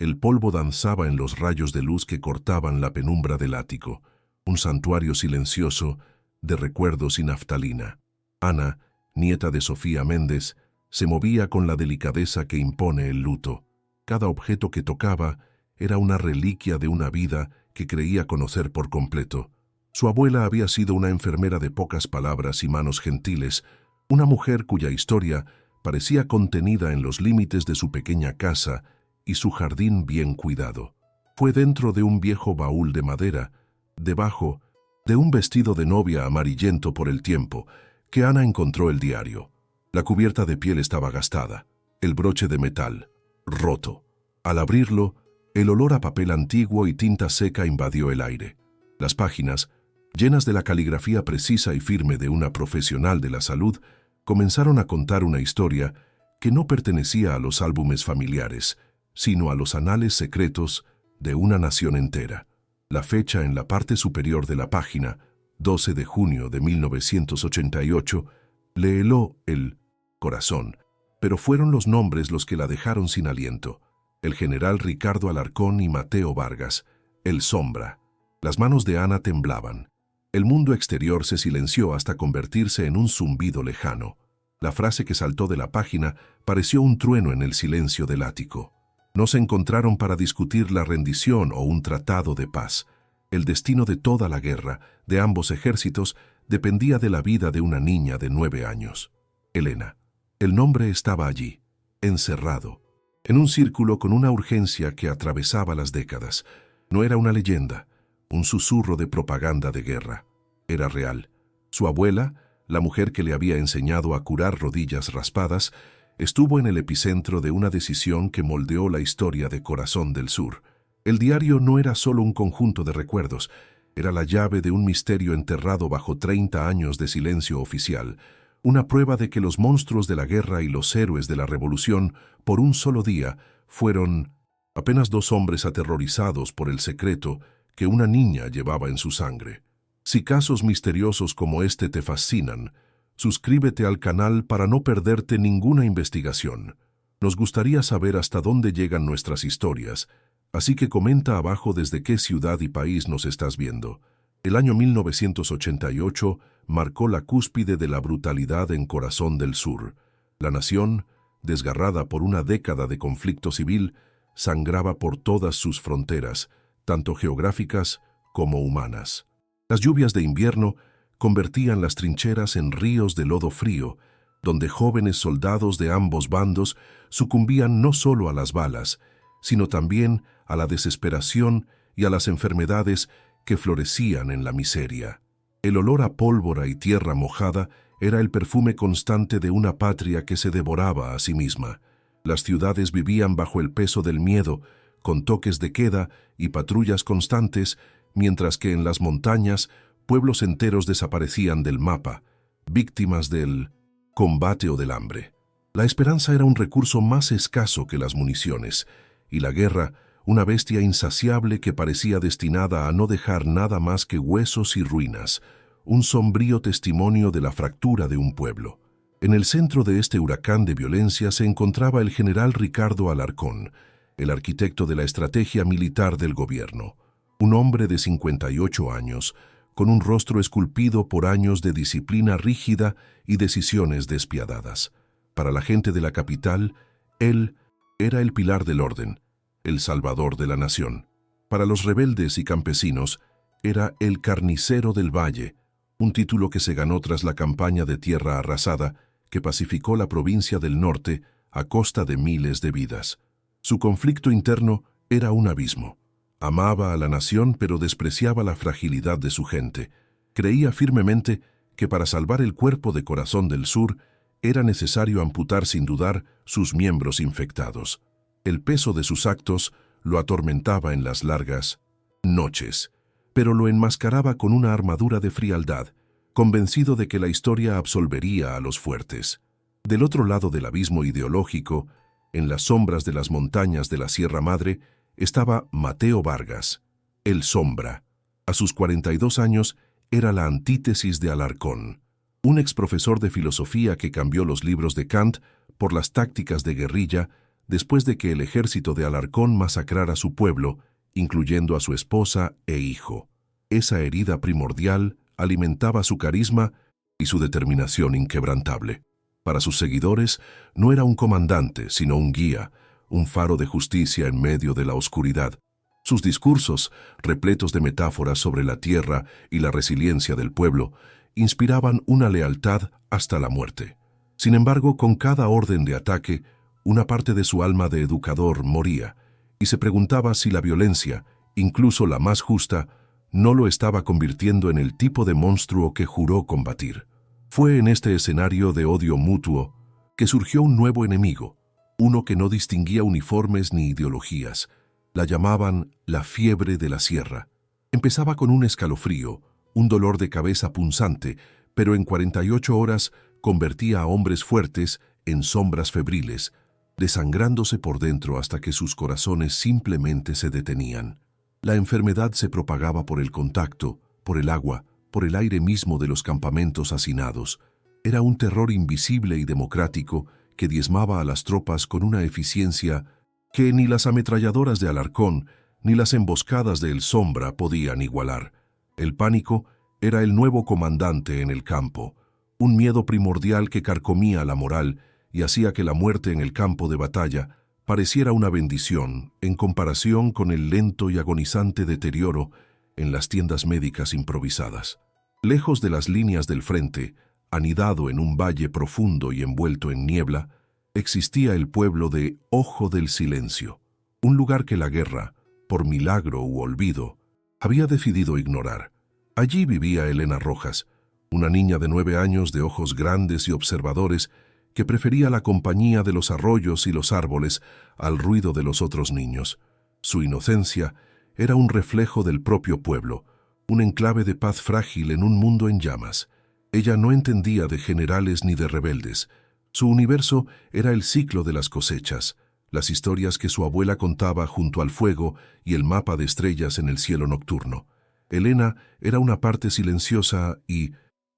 El polvo danzaba en los rayos de luz que cortaban la penumbra del ático, un santuario silencioso de recuerdos y naftalina. Ana, nieta de Sofía Méndez, se movía con la delicadeza que impone el luto. Cada objeto que tocaba era una reliquia de una vida que creía conocer por completo. Su abuela había sido una enfermera de pocas palabras y manos gentiles, una mujer cuya historia parecía contenida en los límites de su pequeña casa y su jardín bien cuidado. Fue dentro de un viejo baúl de madera, debajo de un vestido de novia amarillento por el tiempo, que Ana encontró el diario. La cubierta de piel estaba gastada, el broche de metal, roto. Al abrirlo, el olor a papel antiguo y tinta seca invadió el aire. Las páginas, llenas de la caligrafía precisa y firme de una profesional de la salud, comenzaron a contar una historia que no pertenecía a los álbumes familiares, sino a los anales secretos de una nación entera. La fecha en la parte superior de la página, 12 de junio de 1988, le heló el corazón, pero fueron los nombres los que la dejaron sin aliento. El general Ricardo Alarcón y Mateo Vargas, el Sombra. Las manos de Ana temblaban. El mundo exterior se silenció hasta convertirse en un zumbido lejano. La frase que saltó de la página pareció un trueno en el silencio del ático. No se encontraron para discutir la rendición o un tratado de paz. El destino de toda la guerra, de ambos ejércitos, dependía de la vida de una niña de 9 años. Elena. El nombre estaba allí, encerrado, en un círculo con una urgencia que atravesaba las décadas. No era una leyenda, un susurro de propaganda de guerra. Era real. Su abuela, la mujer que le había enseñado a curar rodillas raspadas, estuvo en el epicentro de una decisión que moldeó la historia de Corazón del Sur. El diario no era solo un conjunto de recuerdos, era la llave de un misterio enterrado bajo 30 años de silencio oficial, una prueba de que los monstruos de la guerra y los héroes de la revolución, por un solo día, fueron apenas 2 hombres aterrorizados por el secreto que una niña llevaba en su sangre. Si casos misteriosos como este te fascinan, suscríbete al canal para no perderte ninguna investigación. Nos gustaría saber hasta dónde llegan nuestras historias, así que comenta abajo desde qué ciudad y país nos estás viendo. El año 1988 marcó la cúspide de la brutalidad en Corazón del Sur. La nación, desgarrada por una década de conflicto civil, sangraba por todas sus fronteras, tanto geográficas como humanas. Las lluvias de invierno convertían las trincheras en ríos de lodo frío, donde jóvenes soldados de ambos bandos sucumbían no solo a las balas, sino también a la desesperación y a las enfermedades que florecían en la miseria. El olor a pólvora y tierra mojada era el perfume constante de una patria que se devoraba a sí misma. Las ciudades vivían bajo el peso del miedo, con toques de queda y patrullas constantes, mientras que en las montañas pueblos enteros desaparecían del mapa, víctimas del combate o del hambre. La esperanza era un recurso más escaso que las municiones, y la guerra, una bestia insaciable que parecía destinada a no dejar nada más que huesos y ruinas, un sombrío testimonio de la fractura de un pueblo. En el centro de este huracán de violencia se encontraba el general Ricardo Alarcón, el arquitecto de la estrategia militar del gobierno. Un hombre de 58 años, con un rostro esculpido por años de disciplina rígida y decisiones despiadadas. Para la gente de la capital, él era el pilar del orden, el salvador de la nación. Para los rebeldes y campesinos, era el carnicero del valle, un título que se ganó tras la campaña de Tierra Arrasada que pacificó la provincia del norte a costa de miles de vidas. Su conflicto interno era un abismo. Amaba a la nación pero despreciaba la fragilidad de su gente. Creía firmemente que para salvar el cuerpo de Corazón del Sur era necesario amputar sin dudar sus miembros infectados. El peso de sus actos lo atormentaba en las largas noches, pero lo enmascaraba con una armadura de frialdad, convencido de que la historia absolvería a los fuertes. Del otro lado del abismo ideológico, en las sombras de las montañas de la Sierra Madre, estaba Mateo Vargas, el Sombra. A sus 42 años era la antítesis de Alarcón, un exprofesor de filosofía que cambió los libros de Kant por las tácticas de guerrilla después de que el ejército de Alarcón masacrara su pueblo, incluyendo a su esposa e hijo. Esa herida primordial alimentaba su carisma y su determinación inquebrantable. Para sus seguidores, no era un comandante, sino un guía, un faro de justicia en medio de la oscuridad. Sus discursos, repletos de metáforas sobre la tierra y la resiliencia del pueblo, inspiraban una lealtad hasta la muerte. Sin embargo, con cada orden de ataque, una parte de su alma de educador moría, y se preguntaba si la violencia, incluso la más justa, no lo estaba convirtiendo en el tipo de monstruo que juró combatir. Fue en este escenario de odio mutuo que surgió un nuevo enemigo, uno que no distinguía uniformes ni ideologías. La llamaban la fiebre de la sierra. Empezaba con un escalofrío, un dolor de cabeza punzante, pero en 48 horas convertía a hombres fuertes en sombras febriles, desangrándose por dentro hasta que sus corazones simplemente se detenían. La enfermedad se propagaba por el contacto, por el agua, por el aire mismo de los campamentos hacinados. Era un terror invisible y democrático que diezmaba a las tropas con una eficiencia que ni las ametralladoras de Alarcón ni las emboscadas de El Sombra podían igualar. El pánico era el nuevo comandante en el campo, un miedo primordial que carcomía la moral y hacía que la muerte en el campo de batalla pareciera una bendición en comparación con el lento y agonizante deterioro en las tiendas médicas improvisadas. Lejos de las líneas del frente, anidado en un valle profundo y envuelto en niebla, existía el pueblo de Ojo del Silencio, un lugar que la guerra, por milagro u olvido, había decidido ignorar. Allí vivía Elena Rojas, una niña de 9 años de ojos grandes y observadores que prefería la compañía de los arroyos y los árboles al ruido de los otros niños. Su inocencia era un reflejo del propio pueblo, un enclave de paz frágil en un mundo en llamas. Ella no entendía de generales ni de rebeldes. Su universo era el ciclo de las cosechas, las historias que su abuela contaba junto al fuego y el mapa de estrellas en el cielo nocturno. Elena era una parte silenciosa y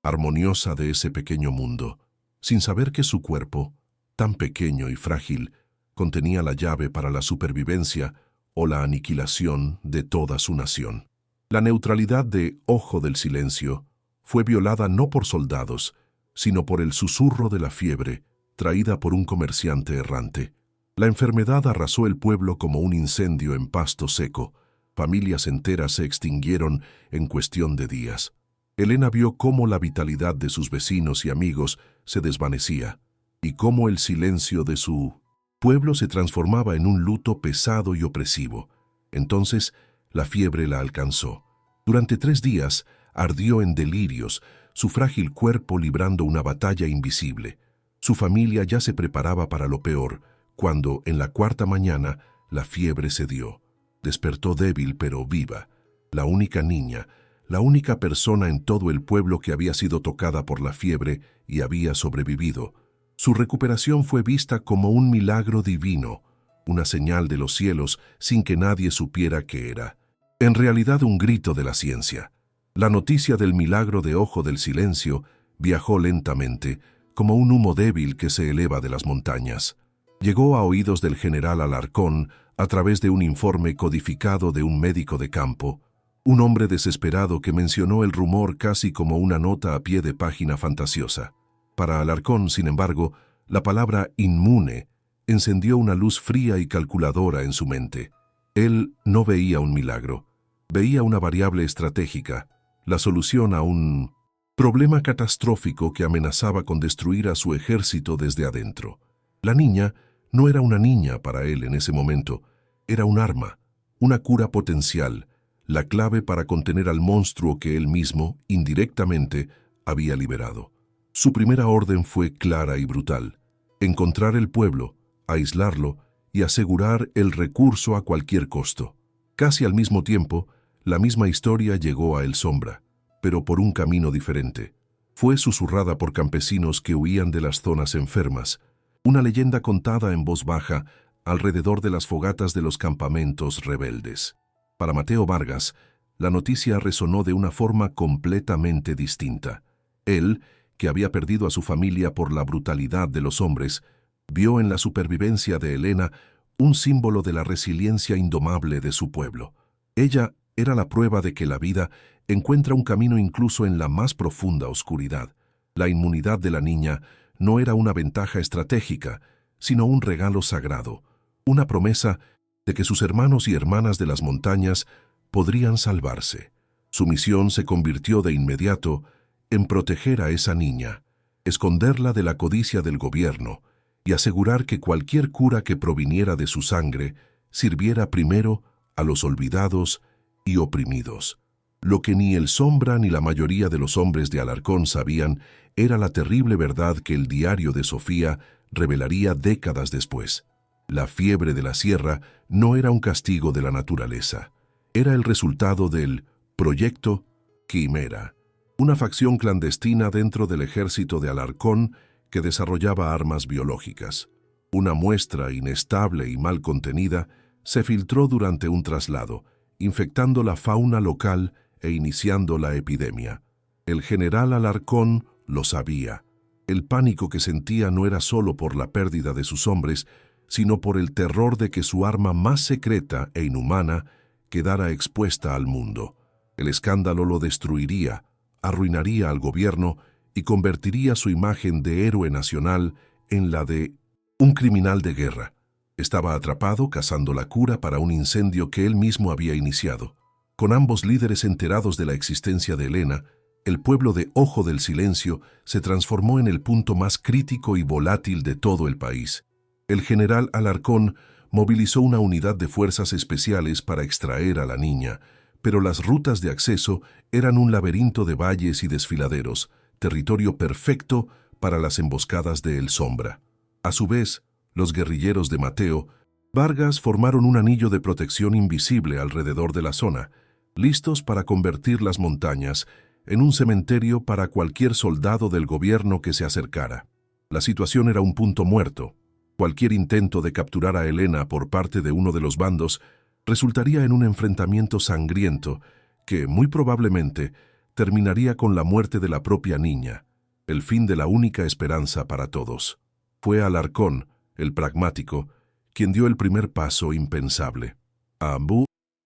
armoniosa de ese pequeño mundo, sin saber que su cuerpo, tan pequeño y frágil, contenía la llave para la supervivencia o la aniquilación de toda su nación. La neutralidad de Ojo del Silencio fue violada no por soldados, sino por el susurro de la fiebre, traída por un comerciante errante. La enfermedad arrasó el pueblo como un incendio en pasto seco. Familias enteras se extinguieron en cuestión de días. Elena vio cómo la vitalidad de sus vecinos y amigos se desvanecía, y cómo el silencio de su pueblo se transformaba en un luto pesado y opresivo. Entonces, la fiebre la alcanzó. Durante 3 días, ardió en delirios, su frágil cuerpo librando una batalla invisible. Su familia ya se preparaba para lo peor, cuando, en la 4ª mañana, la fiebre cedió. Despertó débil pero viva. La única niña, la única persona en todo el pueblo que había sido tocada por la fiebre y había sobrevivido. Su recuperación fue vista como un milagro divino, una señal de los cielos sin que nadie supiera qué era. En realidad un grito de la ciencia. La noticia del milagro de Ojo del Silencio viajó lentamente, como un humo débil que se eleva de las montañas. Llegó a oídos del general Alarcón a través de un informe codificado de un médico de campo, un hombre desesperado que mencionó el rumor casi como una nota a pie de página fantasiosa. Para Alarcón, sin embargo, la palabra inmune encendió una luz fría y calculadora en su mente. Él no veía un milagro, veía una variable estratégica, la solución a un problema catastrófico que amenazaba con destruir a su ejército desde adentro. La niña no era una niña para él en ese momento, era un arma, una cura potencial, la clave para contener al monstruo que él mismo, indirectamente, había liberado. Su primera orden fue clara y brutal: encontrar el pueblo, aislarlo y asegurar el recurso a cualquier costo. Casi al mismo tiempo, la misma historia llegó a El Sombra, pero por un camino diferente. Fue susurrada por campesinos que huían de las zonas enfermas, una leyenda contada en voz baja alrededor de las fogatas de los campamentos rebeldes. Para Mateo Vargas, la noticia resonó de una forma completamente distinta. Él, que había perdido a su familia por la brutalidad de los hombres, Vio en la supervivencia de Helena un símbolo de la resiliencia indomable de su pueblo. Ella era la prueba de que la vida encuentra un camino incluso en la más profunda oscuridad. La inmunidad de la niña no era una ventaja estratégica, sino un regalo sagrado, una promesa de que sus hermanos y hermanas de las montañas podrían salvarse. Su misión se convirtió de inmediato en proteger a esa niña, esconderla de la codicia del gobierno y asegurar que cualquier cura que proviniera de su sangre sirviera primero a los olvidados y oprimidos. Lo que ni el Sombra ni la mayoría de los hombres de Alarcón sabían era la terrible verdad que el diario de Sofía revelaría décadas después. La fiebre de la sierra no era un castigo de la naturaleza, era el resultado del Proyecto Quimera, una facción clandestina dentro del ejército de Alarcón que desarrollaba armas biológicas. Una muestra inestable y mal contenida se filtró durante un traslado, infectando la fauna local e iniciando la epidemia. El general Alarcón lo sabía. El pánico que sentía no era solo por la pérdida de sus hombres, sino por el terror de que su arma más secreta e inhumana quedara expuesta al mundo. El escándalo lo destruiría, arruinaría al gobierno y convertiría su imagen de héroe nacional en la de un criminal de guerra. Estaba atrapado cazando la cura para un incendio que él mismo había iniciado. Con ambos líderes enterados de la existencia de Helena, el pueblo de Ojo del Silencio se transformó en el punto más crítico y volátil de todo el país. El general Alarcón movilizó una unidad de fuerzas especiales para extraer a la niña, pero las rutas de acceso eran un laberinto de valles y desfiladeros, territorio perfecto para las emboscadas de El Sombra. A su vez, los guerrilleros de Mateo Vargas formaron un anillo de protección invisible alrededor de la zona, listos para convertir las montañas en un cementerio para cualquier soldado del gobierno que se acercara. La situación era un punto muerto. Cualquier intento de capturar a Helena por parte de uno de los bandos resultaría en un enfrentamiento sangriento que, muy probablemente, terminaría con la muerte de la propia niña, el fin de la única esperanza para todos. Fue Alarcón, el pragmático, quien dio el primer paso impensable. A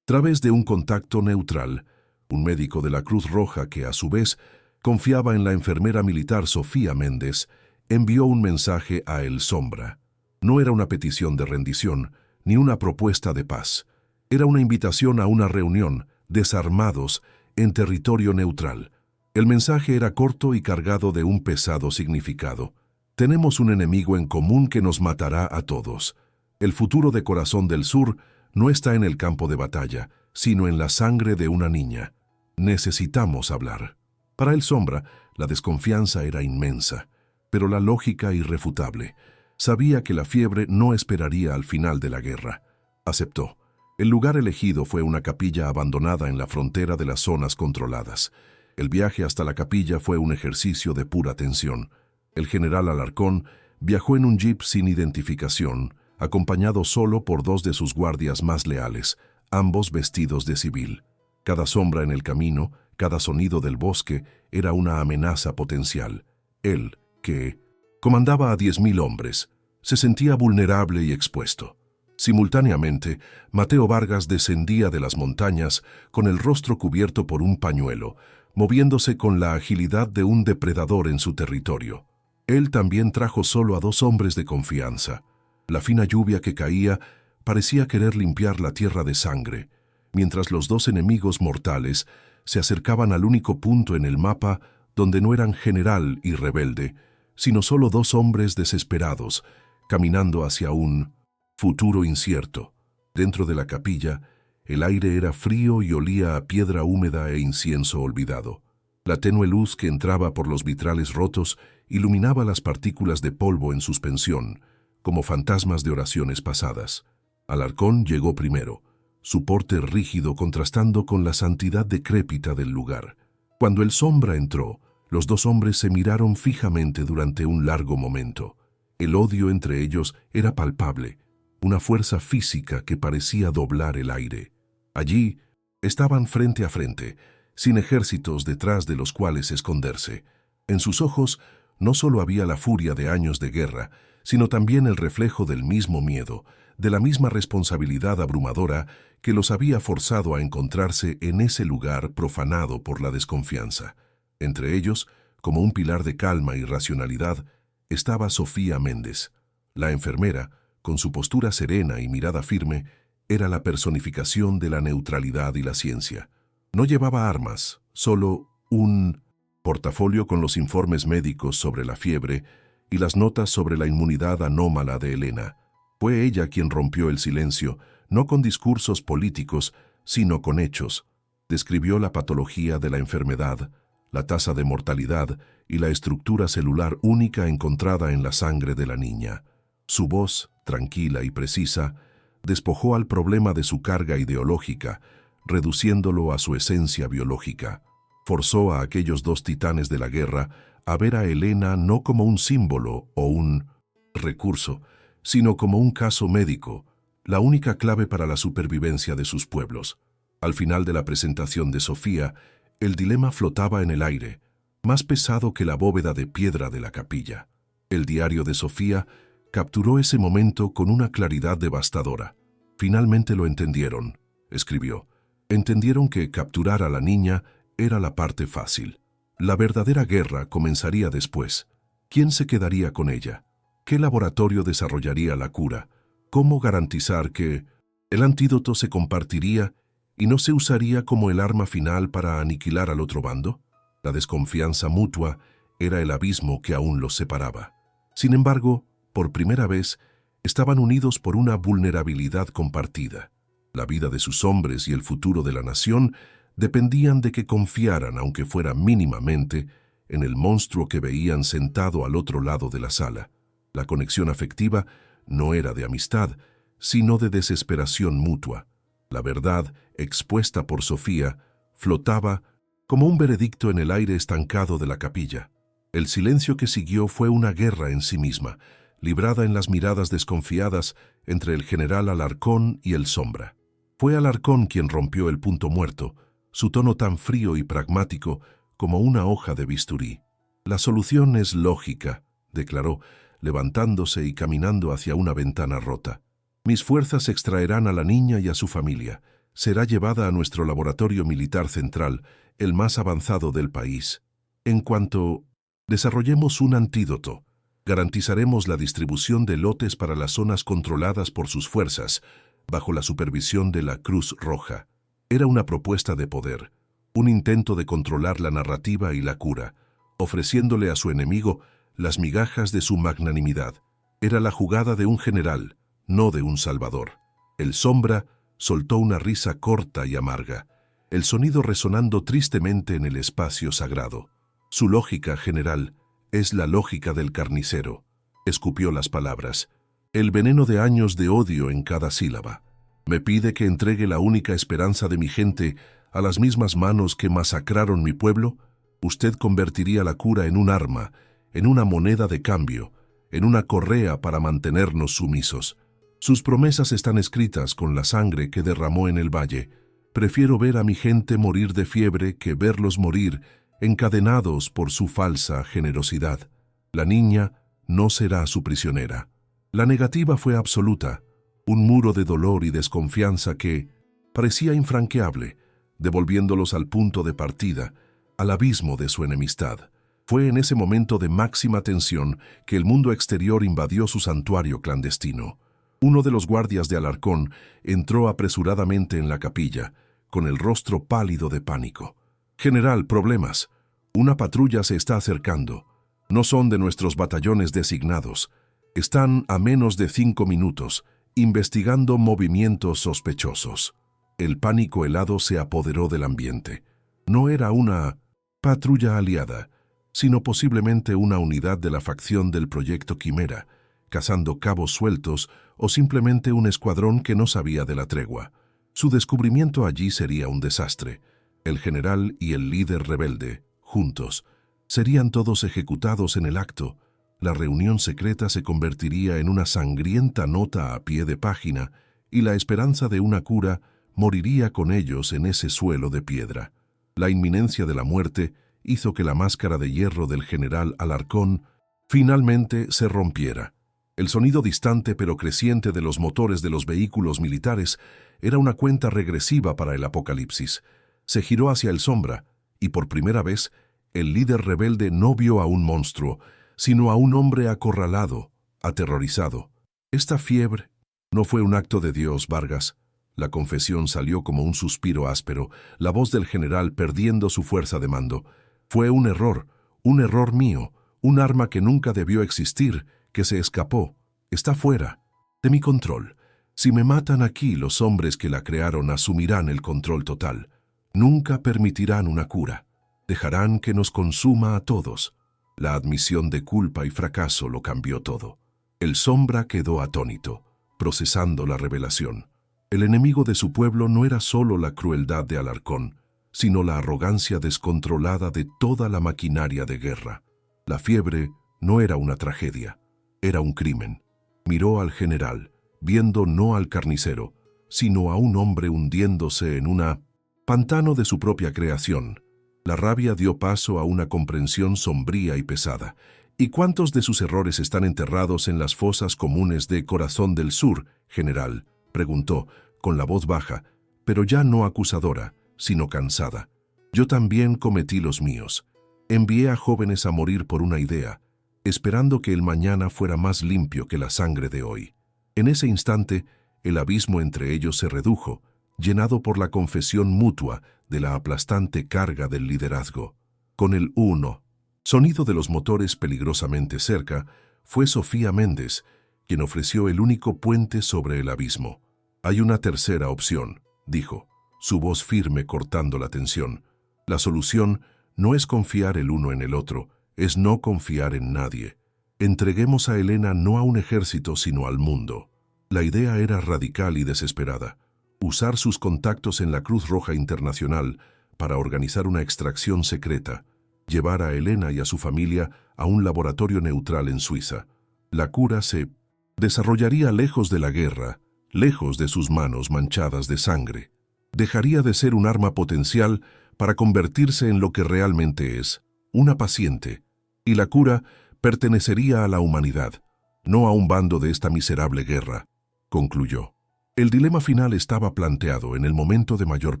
través de un contacto neutral, un médico de la Cruz Roja que, a su vez, confiaba en la enfermera militar Sofía Méndez, envió un mensaje a El Sombra. No era una petición de rendición, ni una propuesta de paz. Era una invitación a una reunión, desarmados, en territorio neutral. El mensaje era corto y cargado de un pesado significado. Tenemos un enemigo en común que nos matará a todos. El futuro de Corazón del Sur no está en el campo de batalla, sino en la sangre de una niña. Necesitamos hablar. Para El Sombra, la desconfianza era inmensa, pero la lógica irrefutable. Sabía que la fiebre no esperaría al final de la guerra. Aceptó. El lugar elegido fue una capilla abandonada en la frontera de las zonas controladas. El viaje hasta la capilla fue un ejercicio de pura tensión. El general Alarcón viajó en un jeep sin identificación, acompañado solo por dos de sus guardias más leales, ambos vestidos de civil. Cada sombra en el camino, cada sonido del bosque, era una amenaza potencial. Él, que comandaba a 10.000 hombres, se sentía vulnerable y expuesto. Simultáneamente, Mateo Vargas descendía de las montañas con el rostro cubierto por un pañuelo, moviéndose con la agilidad de un depredador en su territorio. Él también trajo solo a 2 hombres de confianza. La fina lluvia que caía parecía querer limpiar la tierra de sangre, mientras los 2 enemigos mortales se acercaban al único punto en el mapa donde no eran general y rebelde, sino solo 2 hombres desesperados, caminando hacia un futuro incierto. Dentro de la capilla, el aire era frío y olía a piedra húmeda e incienso olvidado. La tenue luz que entraba por los vitrales rotos iluminaba las partículas de polvo en suspensión, como fantasmas de oraciones pasadas. Alarcón llegó primero, su porte rígido contrastando con la santidad decrépita del lugar. Cuando El Sombra entró, los 2 hombres se miraron fijamente durante un largo momento. El odio entre ellos era palpable, una fuerza física que parecía doblar el aire. Allí estaban frente a frente, sin ejércitos detrás de los cuales esconderse. En sus ojos no solo había la furia de años de guerra, sino también el reflejo del mismo miedo, de la misma responsabilidad abrumadora que los había forzado a encontrarse en ese lugar profanado por la desconfianza. Entre ellos, como un pilar de calma y racionalidad, estaba Sofía Méndez. La enfermera, con su postura serena y mirada firme, era la personificación de la neutralidad y la ciencia. No llevaba armas, solo un portafolio con los informes médicos sobre la fiebre y las notas sobre la inmunidad anómala de Elena. Fue ella quien rompió el silencio, no con discursos políticos, sino con hechos. Describió la patología de la enfermedad, la tasa de mortalidad y la estructura celular única encontrada en la sangre de la niña. Su voz, tranquila y precisa, despojó al problema de su carga ideológica, reduciéndolo a su esencia biológica. Forzó a aquellos dos titanes de la guerra a ver a Elena no como un símbolo o un recurso, sino como un caso médico, la única clave para la supervivencia de sus pueblos. Al final de la presentación de Sofía, el dilema flotaba en el aire, más pesado que la bóveda de piedra de la capilla. El diario de Sofía capturó ese momento con una claridad devastadora. Finalmente lo entendieron, escribió. Entendieron que capturar a la niña era la parte fácil. La verdadera guerra comenzaría después. ¿Quién se quedaría con ella? ¿Qué laboratorio desarrollaría la cura? ¿Cómo garantizar que el antídoto se compartiría y no se usaría como el arma final para aniquilar al otro bando? La desconfianza mutua era el abismo que aún los separaba. Sin embargo, por primera vez, estaban unidos por una vulnerabilidad compartida. La vida de sus hombres y el futuro de la nación dependían de que confiaran, aunque fuera mínimamente, en el monstruo que veían sentado al otro lado de la sala. La conexión afectiva no era de amistad, sino de desesperación mutua. La verdad, expuesta por Sofía, flotaba como un veredicto en el aire estancado de la capilla. El silencio que siguió fue una guerra en sí misma, librada en las miradas desconfiadas entre el general Alarcón y el Sombra. Fue Alarcón quien rompió el punto muerto, su tono tan frío y pragmático como una hoja de bisturí. La solución es lógica, declaró, levantándose y caminando hacia una ventana rota. Mis fuerzas extraerán a la niña y a su familia. Será llevada a nuestro laboratorio militar central, el más avanzado del país. En cuanto desarrollemos un antídoto, garantizaremos la distribución de lotes para las zonas controladas por sus fuerzas, bajo la supervisión de la Cruz Roja. Era una propuesta de poder, un intento de controlar la narrativa y la cura, ofreciéndole a su enemigo las migajas de su magnanimidad. Era la jugada de un general, no de un salvador. El Sombra soltó una risa corta y amarga, el sonido resonando tristemente en el espacio sagrado. Su lógica, general, es la lógica del carnicero. Escupió las palabras, el veneno de años de odio en cada sílaba. Me pide que entregue la única esperanza de mi gente a las mismas manos que masacraron mi pueblo. Usted convertiría la cura en un arma, en una moneda de cambio, en una correa para mantenernos sumisos. Sus promesas están escritas con la sangre que derramó en el valle. Prefiero ver a mi gente morir de fiebre que verlos morir encadenados por su falsa generosidad. La niña no será su prisionera. La negativa fue absoluta, un muro de dolor y desconfianza que parecía infranqueable, devolviéndolos al punto de partida, al abismo de su enemistad. Fue en ese momento de máxima tensión que el mundo exterior invadió su santuario clandestino. Uno de los guardias de Alarcón entró apresuradamente en la capilla, con el rostro pálido de pánico. «General, problemas. Una patrulla se está acercando. No son de nuestros batallones designados. Están a menos de 5 minutos, investigando movimientos sospechosos». El pánico helado se apoderó del ambiente. No era una patrulla aliada, sino posiblemente una unidad de la facción del Proyecto Quimera, cazando cabos sueltos o simplemente un escuadrón que no sabía de la tregua. Su descubrimiento allí sería un desastre. El general y el líder rebelde, juntos, serían todos ejecutados en el acto. La reunión secreta se convertiría en una sangrienta nota a pie de página y la esperanza de una cura moriría con ellos en ese suelo de piedra. La inminencia de la muerte hizo que la máscara de hierro del general Alarcón finalmente se rompiera. El sonido distante pero creciente de los motores de los vehículos militares era una cuenta regresiva para el apocalipsis. Se giró hacia el Sombra, y por primera vez, el líder rebelde no vio a un monstruo, sino a un hombre acorralado, aterrorizado. Esta fiebre no fue un acto de Dios, Vargas. La confesión salió como un suspiro áspero, la voz del general perdiendo su fuerza de mando. Fue un error mío, un arma que nunca debió existir, que se escapó. Está fuera de mi control. Si me matan aquí, los hombres que la crearon asumirán el control total. Nunca permitirán una cura. Dejarán que nos consuma a todos. La admisión de culpa y fracaso lo cambió todo. El Sombra quedó atónito, procesando la revelación. El enemigo de su pueblo no era solo la crueldad de Alarcón, sino la arrogancia descontrolada de toda la maquinaria de guerra. La fiebre no era una tragedia, era un crimen. Miró al general, viendo no al carnicero, sino a un hombre hundiéndose en una pantano de su propia creación. La rabia dio paso a una comprensión sombría y pesada. ¿Y cuántos de sus errores están enterrados en las fosas comunes de Corazón del Sur, general?, preguntó, con la voz baja, pero ya no acusadora, sino cansada. Yo también cometí los míos. Envié a jóvenes a morir por una idea, esperando que el mañana fuera más limpio que la sangre de hoy. En ese instante, el abismo entre ellos se redujo, llenado por la confesión mutua de la aplastante carga del liderazgo. Con el uno, sonido de los motores peligrosamente cerca, fue Sofía Méndez, quien ofreció el único puente sobre el abismo. Hay una tercera opción, dijo, su voz firme cortando la tensión. La solución no es confiar el uno en el otro, es no confiar en nadie. Entreguemos a Elena no a un ejército, sino al mundo. La idea era radical y desesperada. Usar sus contactos en la Cruz Roja Internacional para organizar una extracción secreta, llevar a Elena y a su familia a un laboratorio neutral en Suiza. La cura se desarrollaría lejos de la guerra, lejos de sus manos manchadas de sangre. Dejaría de ser un arma potencial para convertirse en lo que realmente es, una paciente, y la cura pertenecería a la humanidad, no a un bando de esta miserable guerra, concluyó. El dilema final estaba planteado en el momento de mayor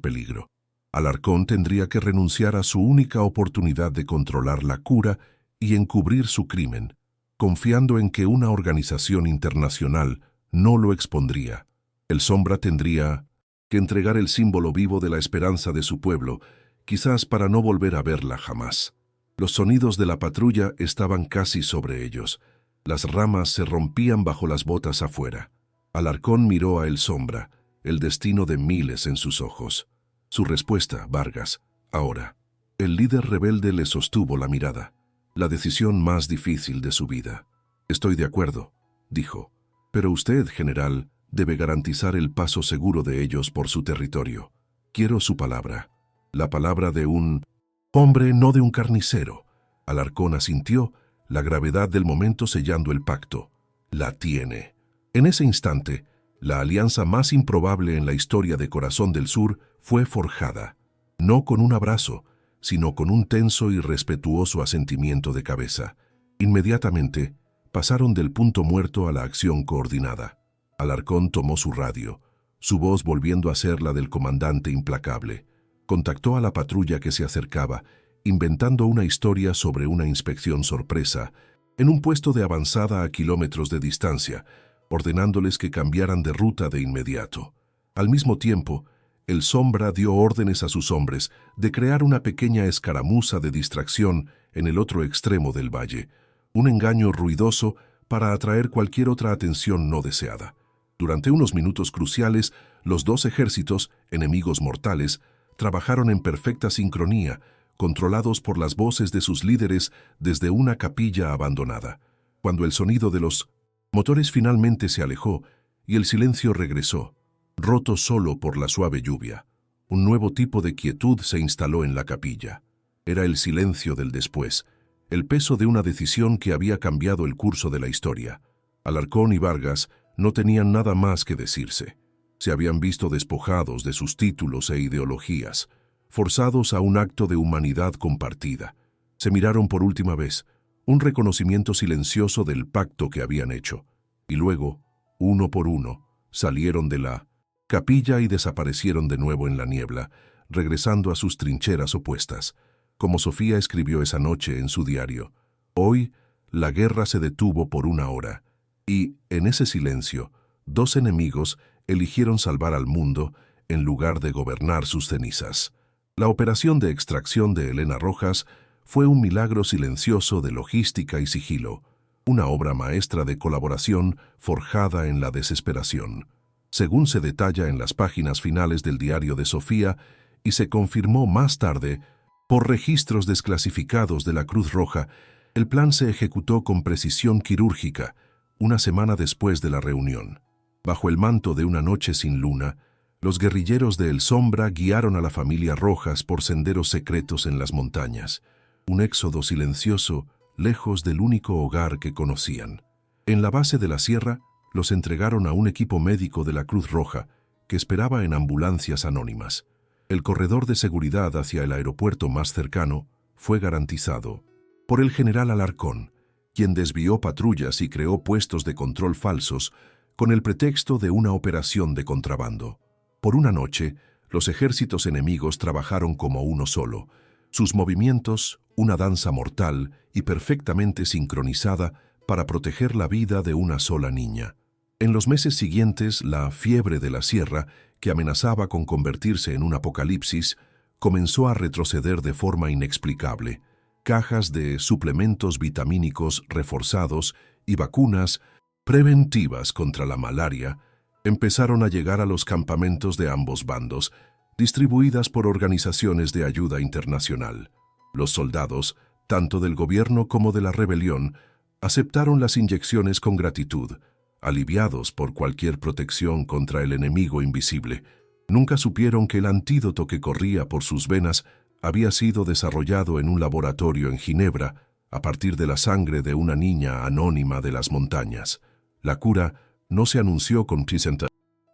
peligro. Alarcón tendría que renunciar a su única oportunidad de controlar la cura y encubrir su crimen, confiando en que una organización internacional no lo expondría. El Sombra tendría que entregar el símbolo vivo de la esperanza de su pueblo, quizás para no volver a verla jamás. Los sonidos de la patrulla estaban casi sobre ellos. Las ramas se rompían bajo las botas afuera. Alarcón miró a El Sombra, el destino de miles en sus ojos. Su respuesta, Vargas, ahora. El líder rebelde le sostuvo la mirada. La decisión más difícil de su vida. Estoy de acuerdo, dijo. Pero usted, general, debe garantizar el paso seguro de ellos por su territorio. Quiero su palabra. La palabra de un hombre, no de un carnicero. Alarcón asintió, la gravedad del momento sellando el pacto. La tiene. En ese instante, la alianza más improbable en la historia de Corazón del Sur fue forjada, no con un abrazo, sino con un tenso y respetuoso asentimiento de cabeza. Inmediatamente, pasaron del punto muerto a la acción coordinada. Alarcón tomó su radio, su voz volviendo a ser la del comandante implacable. Contactó a la patrulla que se acercaba, inventando una historia sobre una inspección sorpresa, en un puesto de avanzada a kilómetros de distancia, ordenándoles que cambiaran de ruta de inmediato. Al mismo tiempo, el Sombra dio órdenes a sus hombres de crear una pequeña escaramuza de distracción en el otro extremo del valle, un engaño ruidoso para atraer cualquier otra atención no deseada. Durante unos minutos cruciales, los dos ejércitos, enemigos mortales, trabajaron en perfecta sincronía, controlados por las voces de sus líderes desde una capilla abandonada. Cuando el sonido de los motores finalmente se alejó y el silencio regresó, roto solo por la suave lluvia, un nuevo tipo de quietud se instaló en la capilla. Era el silencio del después, el peso de una decisión que había cambiado el curso de la historia. Alarcón y Vargas no tenían nada más que decirse. Se habían visto despojados de sus títulos e ideologías, forzados a un acto de humanidad compartida. Se miraron por última vez, un reconocimiento silencioso del pacto que habían hecho. y luego, uno por uno, salieron de la capilla y desaparecieron de nuevo en la niebla, regresando a sus trincheras opuestas. Como Sofía escribió esa noche en su diario, hoy la guerra se detuvo por 1 hora, y, en ese silencio, 2 enemigos eligieron salvar al mundo en lugar de gobernar sus cenizas. La operación de extracción de Elena Rojas fue un milagro silencioso de logística y sigilo, una obra maestra de colaboración forjada en la desesperación. Según se detalla en las páginas finales del diario de Sofía y se confirmó más tarde por registros desclasificados de la Cruz Roja, el plan se ejecutó con precisión quirúrgica 1 semana después de la reunión. Bajo el manto de una noche sin luna, los guerrilleros de El Sombra guiaron a la familia Rojas por senderos secretos en las montañas, un éxodo silencioso lejos del único hogar que conocían. En la base de la sierra, los entregaron a un equipo médico de la Cruz Roja que esperaba en ambulancias anónimas. El corredor de seguridad hacia el aeropuerto más cercano fue garantizado por el general Alarcón, quien desvió patrullas y creó puestos de control falsos con el pretexto de una operación de contrabando. Por una noche, los ejércitos enemigos trabajaron como uno solo, sus movimientos una danza mortal y perfectamente sincronizada para proteger la vida de una sola niña. En los meses siguientes, la fiebre de la sierra, que amenazaba con convertirse en un apocalipsis, comenzó a retroceder de forma inexplicable. Cajas de suplementos vitamínicos reforzados y vacunas preventivas contra la malaria empezaron a llegar a los campamentos de ambos bandos, distribuidas por organizaciones de ayuda internacional. Los soldados, tanto del gobierno como de la rebelión, aceptaron las inyecciones con gratitud, aliviados por cualquier protección contra el enemigo invisible. Nunca supieron que el antídoto que corría por sus venas había sido desarrollado en un laboratorio en Ginebra a partir de la sangre de una niña anónima de las montañas. La cura no se anunció con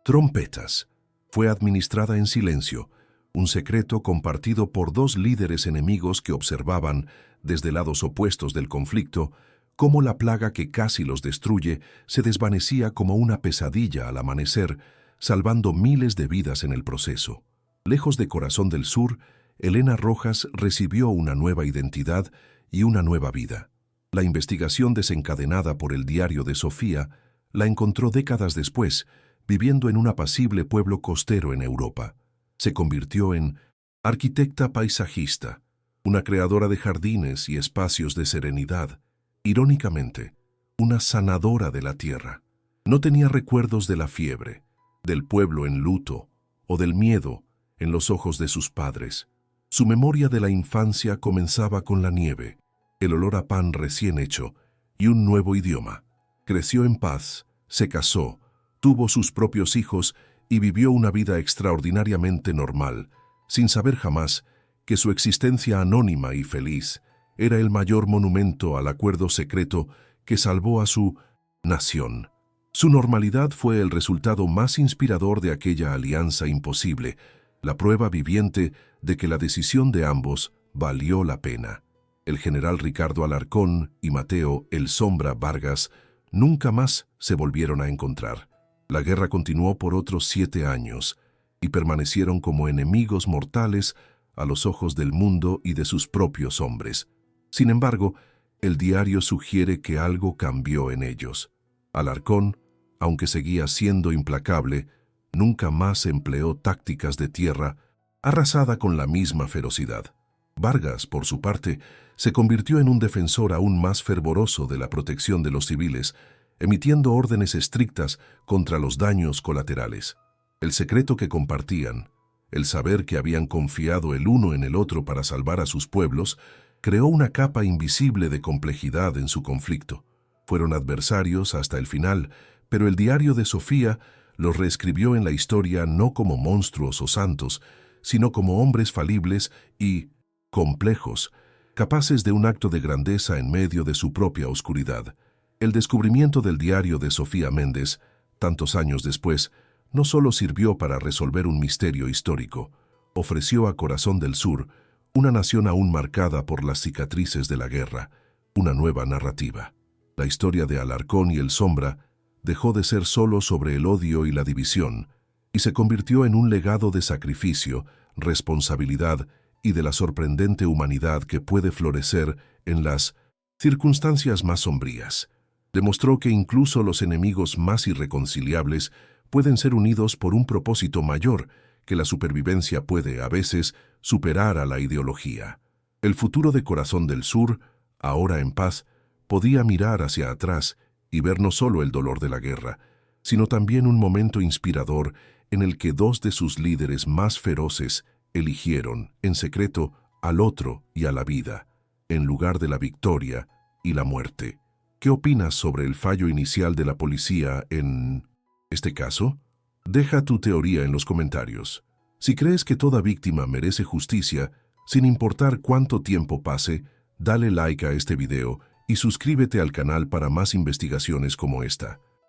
trompetas. Fue administrada en silencio, un secreto compartido por 2 líderes enemigos que observaban, desde lados opuestos del conflicto, cómo la plaga que casi los destruye se desvanecía como una pesadilla al amanecer, salvando miles de vidas en el proceso. Lejos de Corazón del Sur, Elena Rojas recibió una nueva identidad y una nueva vida. La investigación desencadenada por el diario de Sofía la encontró décadas después, viviendo en un apacible pueblo costero en Europa. Se convirtió en arquitecta paisajista, una creadora de jardines y espacios de serenidad. Irónicamente, una sanadora de la tierra. No tenía recuerdos de la fiebre, del pueblo en luto o del miedo en los ojos de sus padres. Su memoria de la infancia comenzaba con la nieve, el olor a pan recién hecho y un nuevo idioma. Creció en paz, se casó, tuvo sus propios hijos y vivió una vida extraordinariamente normal, sin saber jamás que su existencia anónima y feliz era el mayor monumento al acuerdo secreto que salvó a su nación. Su normalidad fue el resultado más inspirador de aquella alianza imposible, la prueba viviente de que la decisión de ambos valió la pena. El general Ricardo Alarcón y Mateo El Sombra Vargas nunca más se volvieron a encontrar. La guerra continuó por otros 7 años y permanecieron como enemigos mortales a los ojos del mundo y de sus propios hombres. Sin embargo, el diario sugiere que algo cambió en ellos. Alarcón, aunque seguía siendo implacable, nunca más empleó tácticas de tierra arrasada con la misma ferocidad. Vargas, por su parte, se convirtió en un defensor aún más fervoroso de la protección de los civiles, emitiendo órdenes estrictas contra los daños colaterales. El secreto que compartían, el saber que habían confiado el uno en el otro para salvar a sus pueblos, creó una capa invisible de complejidad en su conflicto. Fueron adversarios hasta el final, pero el diario de Sofía los reescribió en la historia no como monstruos o santos, sino como hombres falibles y complejos, capaces de un acto de grandeza en medio de su propia oscuridad. El descubrimiento del diario de Sofía Méndez, tantos años después, no solo sirvió para resolver un misterio histórico, ofreció a Corazón del Sur una nación aún marcada por las cicatrices de la guerra, una nueva narrativa. La historia de Alarcón y El Sombra dejó de ser solo sobre el odio y la división, y se convirtió en un legado de sacrificio, responsabilidad y de la sorprendente humanidad que puede florecer en las circunstancias más sombrías. Demostró que incluso los enemigos más irreconciliables pueden ser unidos por un propósito mayor, que la supervivencia puede, a veces, superar a la ideología. El futuro de Corazón del Sur, ahora en paz, podía mirar hacia atrás y ver no solo el dolor de la guerra, sino también un momento inspirador en el que dos de sus líderes más feroces eligieron, en secreto, al otro y a la vida, en lugar de la victoria y la muerte. ¿Qué opinas sobre el fallo inicial de la policía en este caso? Deja tu teoría en los comentarios. Si crees que toda víctima merece justicia, sin importar cuánto tiempo pase, dale like a este video y suscríbete al canal para más investigaciones como esta.